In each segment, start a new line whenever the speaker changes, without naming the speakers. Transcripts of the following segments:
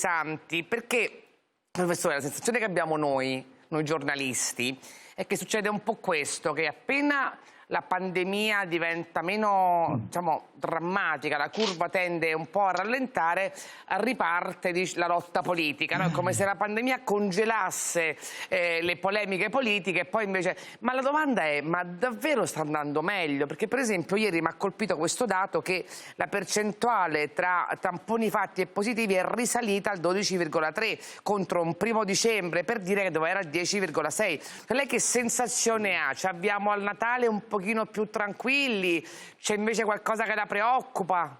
interessanti, perché, professore, la sensazione che abbiamo noi giornalisti, è che succede un po' questo, che appena la pandemia diventa meno, diciamo, drammatica, la curva tende un po' a rallentare, riparte la lotta politica, no? È come se la pandemia congelasse le polemiche politiche, e poi invece... Ma la domanda è, ma davvero sta andando meglio? Perché per esempio ieri mi ha colpito questo dato che la percentuale tra tamponi fatti e positivi è risalita al 12,3 contro un 1° dicembre, per dire che doveva era il 10,6. Lei che sensazione ha? Ci abbiamo al Natale un pochino più tranquilli? C'è invece qualcosa che la preoccupa?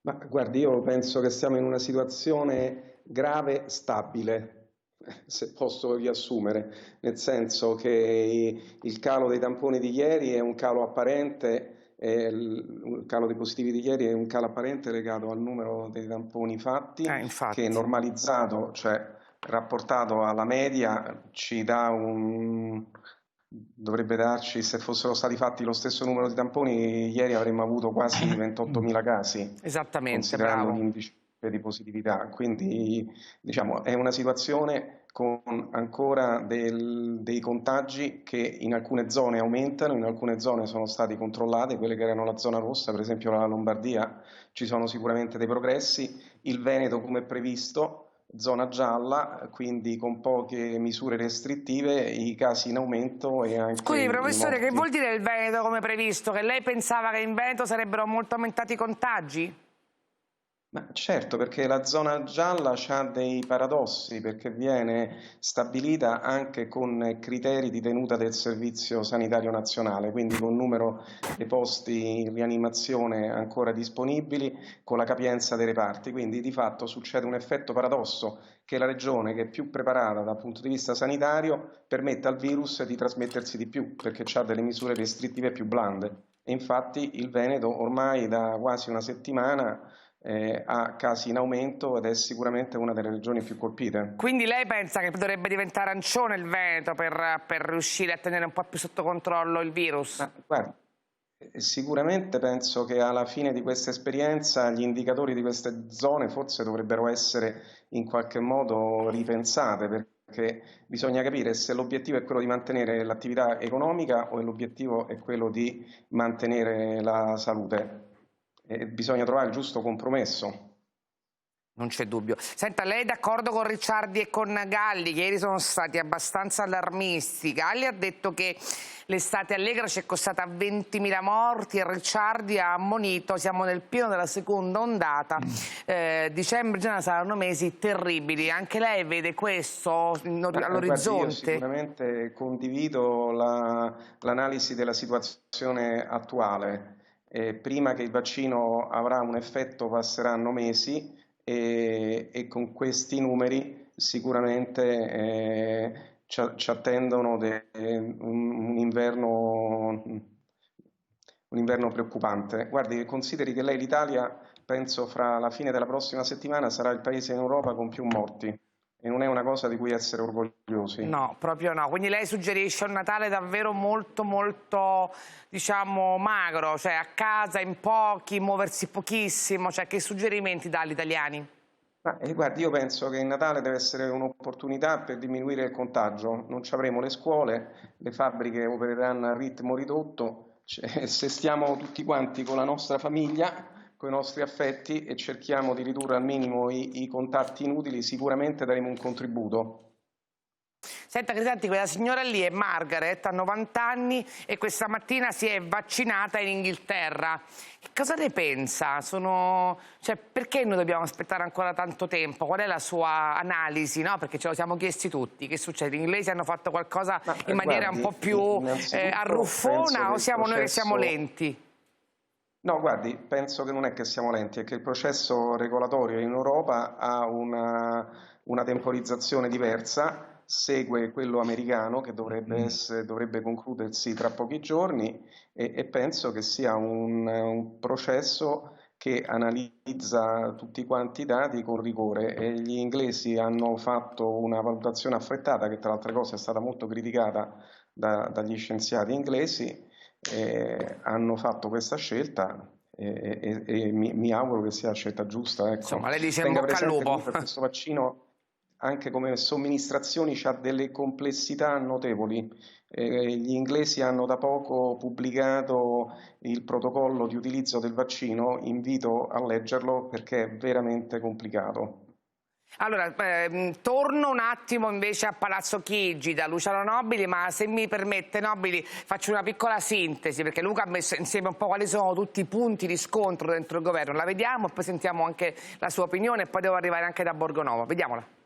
Ma guardi, io penso che stiamo in una situazione grave, stabile, se posso riassumere, nel senso che il calo dei tamponi di ieri è un calo apparente, il calo dei positivi di ieri è un calo apparente legato al numero dei tamponi fatti,
Infatti.
che normalizzato, cioè rapportato alla media, ci dà dovrebbe darci, se fossero stati fatti lo stesso numero di tamponi, ieri avremmo avuto quasi 28.000 casi,
Esattamente,
considerando
bravo.
l'indice di positività. Quindi diciamo è una situazione con ancora dei contagi che in alcune zone aumentano, in alcune zone sono stati controllati, quelle che erano la zona rossa, per esempio la Lombardia, ci sono sicuramente dei progressi, il Veneto come previsto, zona gialla, quindi con poche misure restrittive, i casi in aumento e anche
Scusi,
i
professore, che
morti.
vuol dire il Veneto come previsto? Che lei pensava che in Veneto sarebbero molto aumentati i contagi?
Ma certo, perché la zona gialla ha dei paradossi, perché viene stabilita anche con criteri di tenuta del Servizio Sanitario Nazionale, quindi con numero di posti in rianimazione ancora disponibili, con la capienza dei reparti. Quindi di fatto succede un effetto paradosso, che la regione che è più preparata dal punto di vista sanitario permette al virus di trasmettersi di più, perché ha delle misure restrittive più blande. E infatti il Veneto ormai da quasi una settimana ha casi in aumento ed è sicuramente una delle regioni più colpite.
Quindi lei pensa che dovrebbe diventare arancione il Veneto per riuscire a tenere un po' più sotto controllo il virus?
Ma guarda, sicuramente penso che alla fine di questa esperienza gli indicatori di queste zone forse dovrebbero essere in qualche modo ripensate, perché bisogna capire se l'obiettivo è quello di mantenere l'attività economica o l'obiettivo è quello di mantenere la salute. Bisogna trovare il giusto compromesso.
Non c'è dubbio. Senta, lei è d'accordo con Ricciardi e con Galli, che ieri sono stati abbastanza allarmisti. Galli ha detto che l'estate allegra ci è costata 20.000 morti e Ricciardi ha ammonito, siamo nel pieno della seconda ondata, dicembre e gennaio saranno mesi terribili. Anche lei vede questo all'orizzonte?
Io sicuramente condivido l'analisi della situazione attuale. Prima che il vaccino avrà un effetto passeranno mesi e con questi numeri sicuramente ci attendono un inverno preoccupante. Guardi, consideri che lei l'Italia, penso fra la fine della prossima settimana, sarà il paese in Europa con più morti e non è una cosa di cui essere orgogliosi.
No, proprio no. Quindi lei suggerisce un Natale davvero molto, molto, diciamo, magro, cioè a casa, in pochi, muoversi pochissimo, cioè che suggerimenti dà agli italiani?
Guardi, io penso che il Natale deve essere un'opportunità per diminuire il contagio. Non ci avremo le scuole, le fabbriche opereranno a ritmo ridotto. Se stiamo tutti quanti con la nostra famiglia, con i nostri affetti e cerchiamo di ridurre al minimo i contatti inutili, sicuramente daremo un contributo.
Senta Crisanti, quella signora lì è Margaret, ha 90 anni e questa mattina si è vaccinata in Inghilterra. Che cosa ne pensa? Cioè, perché noi dobbiamo aspettare ancora tanto tempo? Qual è la sua analisi? No? Perché ce lo siamo chiesti tutti. Che succede? Gli inglesi hanno fatto qualcosa in maniera un po' più arruffona o siamo noi che siamo lenti?
No, guardi, penso che non è che siamo lenti, è che il processo regolatorio in Europa ha una temporizzazione diversa, segue quello americano che dovrebbe concludersi tra pochi giorni e penso che sia un processo che analizza tutti quanti i dati con rigore e gli inglesi hanno fatto una valutazione affrettata che tra le altre cose è stata molto criticata dagli scienziati inglesi. Hanno fatto questa scelta e mi auguro che sia la scelta giusta. Ecco.
Insomma, lei dice in
Tenga
bocca al
presente
lupo.
comunque che questo vaccino, anche come somministrazioni, ha delle complessità notevoli. Gli inglesi hanno da poco pubblicato il protocollo di utilizzo del vaccino, invito a leggerlo perché è veramente complicato.
Allora, torno un attimo invece a Palazzo Chigi da Luciano Nobili, ma se mi permette Nobili faccio una piccola sintesi, perché Luca ha messo insieme un po' quali sono tutti i punti di scontro dentro il governo. La vediamo e poi sentiamo anche la sua opinione e poi devo arrivare anche da Borgonovo. Vediamola.